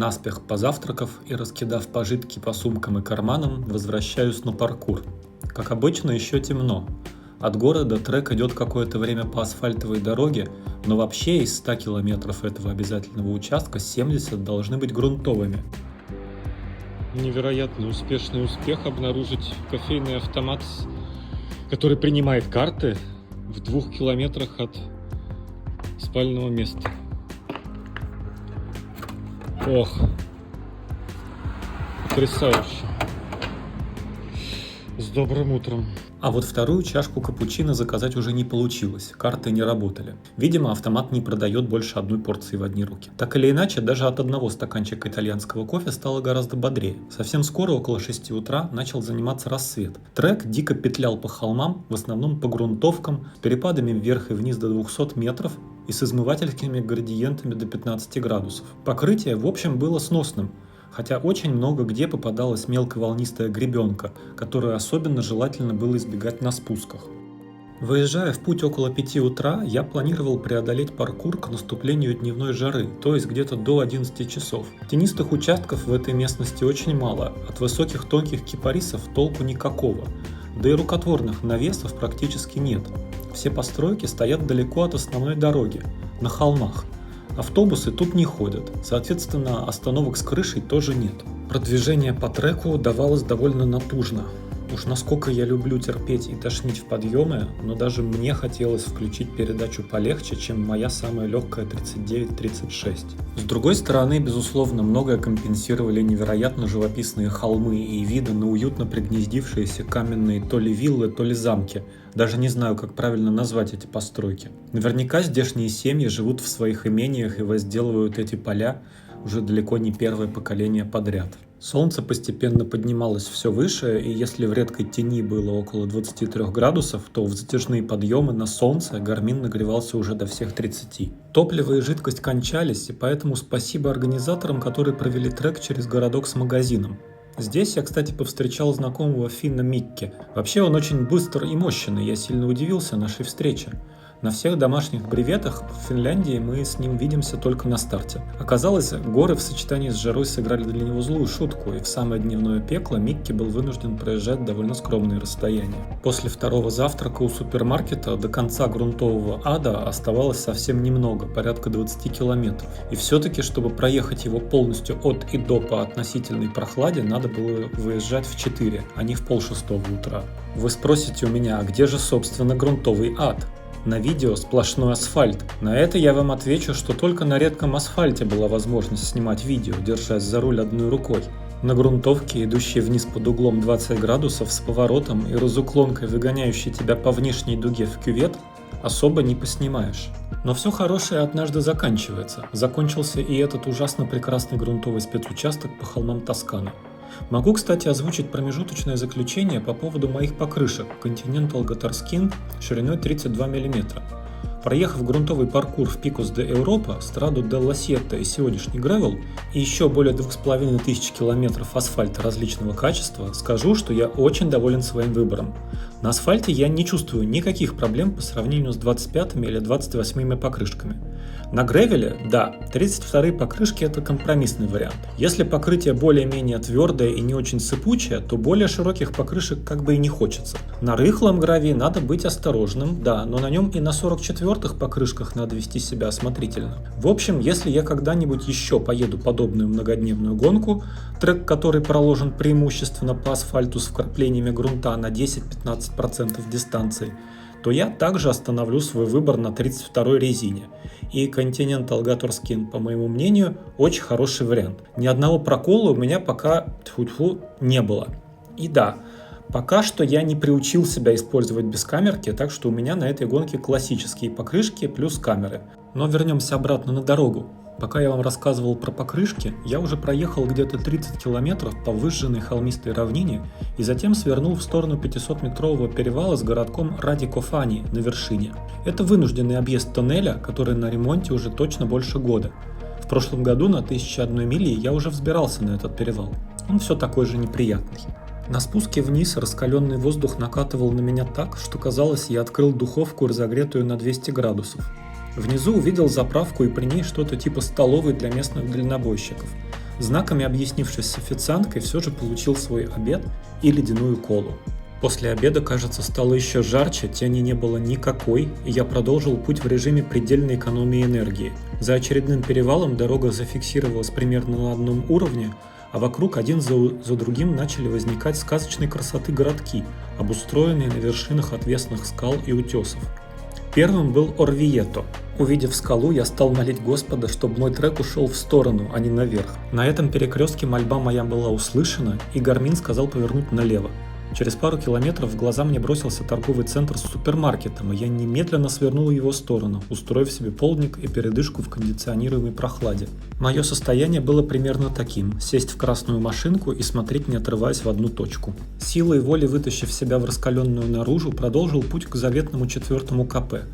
Наспех позавтракав и раскидав пожитки по сумкам и карманам, возвращаюсь на паркур. Как обычно, еще темно. От города трек идет какое-то время по асфальтовой дороге, но вообще из 100 километров этого обязательного участка 70 должны быть грунтовыми. Невероятно успешный успех обнаружить кофейный автомат, который принимает карты в 2 километрах от спального места. Ох, потрясающе. С добрым утром. А вот вторую чашку капучино заказать уже не получилось, карты не работали. Видимо, автомат не продает больше одной порции в одни руки. Так или иначе, даже от одного стаканчика итальянского кофе стало гораздо бодрее. Совсем скоро, около 6 утра, начал заниматься рассвет. Трек дико петлял по холмам, в основном по грунтовкам, с перепадами вверх и вниз до 200 метров и с измывательскими градиентами до 15 градусов. Покрытие, в общем, было сносным. Хотя очень много где попадалась мелковолнистая гребенка, которую особенно желательно было избегать на спусках. Выезжая в путь около 5 утра, я планировал преодолеть паркур к наступлению дневной жары, то есть где-то до 11 часов. Тенистых участков в этой местности очень мало, от высоких тонких кипарисов толку никакого, да и рукотворных навесов практически нет. Все постройки стоят далеко от основной дороги, на холмах. Автобусы тут не ходят, соответственно, остановок с крышей тоже нет. Продвижение по треку давалось довольно натужно. Уж насколько я люблю терпеть и тошнить в подъемы, но даже мне хотелось включить передачу полегче, чем моя самая легкая 39-36. С другой стороны, безусловно, многое компенсировали невероятно живописные холмы и виды на уютно пригнездившиеся каменные то ли виллы, то ли замки. Даже не знаю, как правильно назвать эти постройки. Наверняка здешние семьи живут в своих имениях и возделывают эти поля уже далеко не первое поколение подряд. Солнце постепенно поднималось все выше, и если в редкой тени было около 23 градусов, то в затяжные подъемы на солнце Гармин нагревался уже до всех 30. Топливо и жидкость кончались, и поэтому спасибо организаторам, которые провели трек через городок с магазином. Здесь я, кстати, повстречал знакомого Финна Микки. Вообще он очень быстр и мощный, я сильно удивился нашей встрече. На всех домашних бреветах в Финляндии мы с ним видимся только на старте. Оказалось, горы в сочетании с жарой сыграли для него злую шутку, и в самое дневное пекло Микки был вынужден проезжать довольно скромные расстояния. После второго завтрака у супермаркета до конца грунтового ада оставалось совсем немного, порядка 20 километров. И все-таки, чтобы проехать его полностью от и до по относительной прохладе, надо было выезжать в 4, а не в 5:30 утра. Вы спросите у меня, а где же, собственно, грунтовый ад? На видео сплошной асфальт. На это я вам отвечу, что только на редком асфальте была возможность снимать видео, держась за руль одной рукой. На грунтовке, идущей вниз под углом 20 градусов с поворотом и разуклонкой, выгоняющей тебя по внешней дуге в кювет, особо не поснимаешь. Но все хорошее однажды заканчивается. Закончился и этот ужасно прекрасный грунтовый спецучасток по холмам Тосканы. Могу, кстати, озвучить промежуточное заключение по поводу моих покрышек Continental Gutter Skin шириной 32 мм. Проехав грунтовый паркур в Picos de Europa, Страду Делла Сьетта и сегодняшний гревел, и еще более 2500 километров асфальта различного качества, скажу, что я очень доволен своим выбором. На асфальте я не чувствую никаких проблем по сравнению с 25 или 28 покрышками. На гревеле, да, 32 покрышки — это компромиссный вариант. Если покрытие более-менее твердое и не очень сыпучее, то более широких покрышек как бы и не хочется. На рыхлом гравии надо быть осторожным, да, но на нем и на 44-х покрышках надо вести себя осмотрительно. В общем, если я когда-нибудь еще поеду подобную многодневную гонку, трек, который проложен преимущественно по асфальту с вкраплениями грунта на 10-15% дистанции, то я также остановлю свой выбор на 32-й резине. И Continental Gutter Skin, по моему мнению, очень хороший вариант. Ни одного прокола у меня пока не было. И да, пока что я не приучил себя использовать бескамерки, так что у меня на этой гонке классические покрышки плюс камеры. Но вернемся обратно на дорогу. Пока я вам рассказывал про покрышки, я уже проехал где-то 30 километров по выжженной холмистой равнине и затем свернул в сторону 500-метрового перевала с городком Радикофани на вершине. Это вынужденный объезд тоннеля, который на ремонте уже точно больше года. В прошлом году на 1001 миле я уже взбирался на этот перевал. Он все такой же неприятный. На спуске вниз раскаленный воздух накатывал на меня так, что казалось, я открыл духовку, разогретую на 200 градусов. Внизу увидел заправку и при ней что-то типа столовой для местных дальнобойщиков. Знаками объяснившись с официанткой, все же получил свой обед и ледяную колу. После обеда, кажется, стало еще жарче, тени не было никакой, и я продолжил путь в режиме предельной экономии энергии. За очередным перевалом дорога зафиксировалась примерно на одном уровне, а вокруг один за другим начали возникать сказочной красоты городки, обустроенные на вершинах отвесных скал и утесов. Первым был Орвието. Увидев скалу, я стал молить Господа, чтобы мой трек ушел в сторону, а не наверх. На этом перекрестке мольба моя была услышана, и Гармин сказал повернуть налево. Через пару километров в глаза мне бросился торговый центр с супермаркетом, и я немедленно свернул в его сторону, устроив себе полдник и передышку в кондиционируемой прохладе. Мое состояние было примерно таким: сесть в красную машинку и смотреть, не отрываясь, в одну точку. Силой воли вытащив себя в раскаленную наружу, продолжил путь к заветному 4-му КП.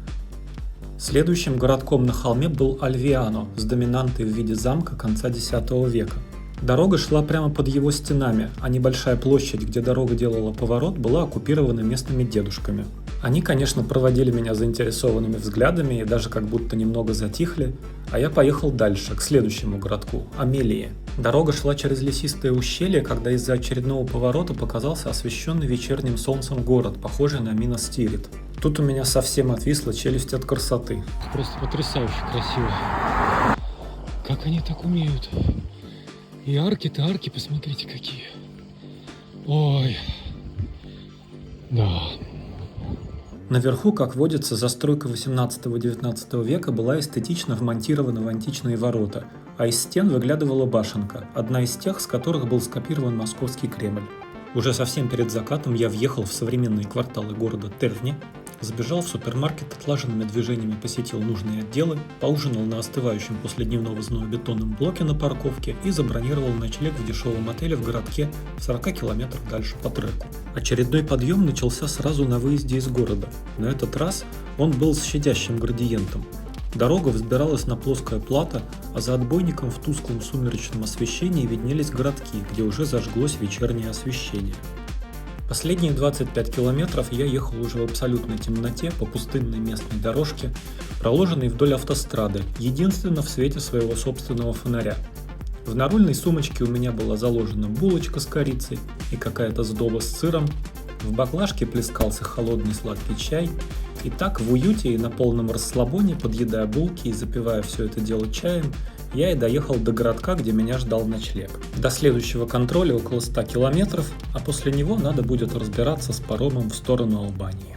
Следующим городком на холме был Альвиано с доминантой в виде замка конца X века. Дорога шла прямо под его стенами, а небольшая площадь, где дорога делала поворот, была оккупирована местными дедушками. Они, конечно, проводили меня заинтересованными взглядами и даже как будто немного затихли, а я поехал дальше, к следующему городку – Амелии. Дорога шла через лесистое ущелье, когда из-за очередного поворота показался освещенный вечерним солнцем город, похожий на Минас-Тирит. Тут у меня совсем отвисла челюсть от красоты. Просто потрясающе красиво. Как они так умеют? И арки-то, арки, посмотрите какие. Ой. Да. Наверху, как водится, застройка 18-19 века была эстетично вмонтирована в античные ворота, а из стен выглядывала башенка, одна из тех, с которых был скопирован Московский Кремль. Уже совсем перед закатом я въехал в современные кварталы города Тервни, забежал в супермаркет, отлаженными движениями посетил нужные отделы, поужинал на остывающем после дневного зноя бетонном блоке на парковке и забронировал ночлег в дешевом отеле в городке в 40 километрах дальше по треку. Очередной подъем начался сразу на выезде из города. На этот раз он был с щадящим градиентом. Дорога взбиралась на плоское плато, а за отбойником в тусклом сумеречном освещении виднелись городки, где уже зажглось вечернее освещение. Последние 25 километров я ехал уже в абсолютной темноте по пустынной местной дорожке, проложенной вдоль автострады, единственно в свете своего собственного фонаря. В нарульной сумочке у меня была заложена булочка с корицей и какая-то сдоба с сыром, в баклажке плескался холодный сладкий чай, и так в уюте и на полном расслабоне, подъедая булки и запивая все это дело чаем, я и доехал до городка, где меня ждал ночлег. До следующего контроля около 100 километров, а после него надо будет разбираться с паромом в сторону Албании.